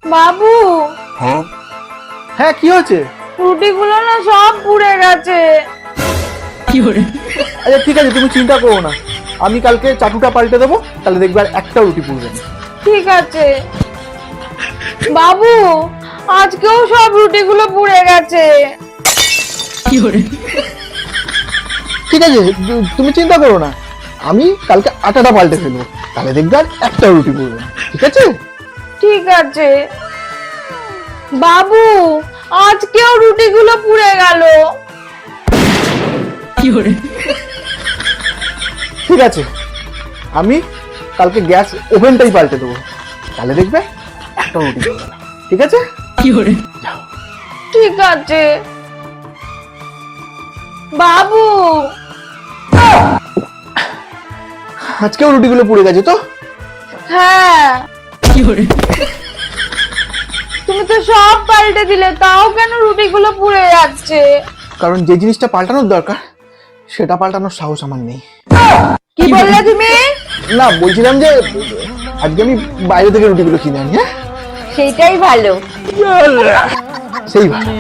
বাবু, হ্যাঁ কি হয়েছে? রুটিগুলো না সব পুড়ে গেছে। আচ্ছা ঠিক আছে, তুমি চিন্তা করো না, আমি কালকে চাটুটা পাল্টে দেবো, তাহলে দেখবে আর একটা রুটি পুড়বে না। ঠিক আছে বাবু, আজকেও সব রুটিগুলো পুড়ে গেছে। ঠিক আছে, তুমি চিন্তা করো না, আমি কালকে আটাটা পাল্টে ফেলবো, তাহলে দেখবে আর একটা রুটি পুড়বে না। ঠিক আছে? ঠিক আছে বাবু, আজকেও রুটিগুলো পুড়ে গেল। ঠিক আছে, আমি কালকে গ্যাস ওভেনটাই পাল্টে দেবো, তাহলে দেখবে একটা রুটি পুড়বে না। ঠিক আছে? ঠিক আছে বাবু। আজকেও রুটিগুলো পুড়ে গেছে তো? হ্যাঁ, তুমি তো সব পাল্টে দিলে, তাও কেন রুটিগুলো পুড়ে যাচ্ছে? কারণ যে জিনিসটা পাল্টানোর দরকার সেটা পাল্টানোর সাহস আমার নেই। কি বললে তুমি? না, বলছিলাম যে আজকে আমি বাইরে থেকে রুটিগুলো কিনে আনি। হ্যাঁ, সেইটাই ভালো। সেই ভালো।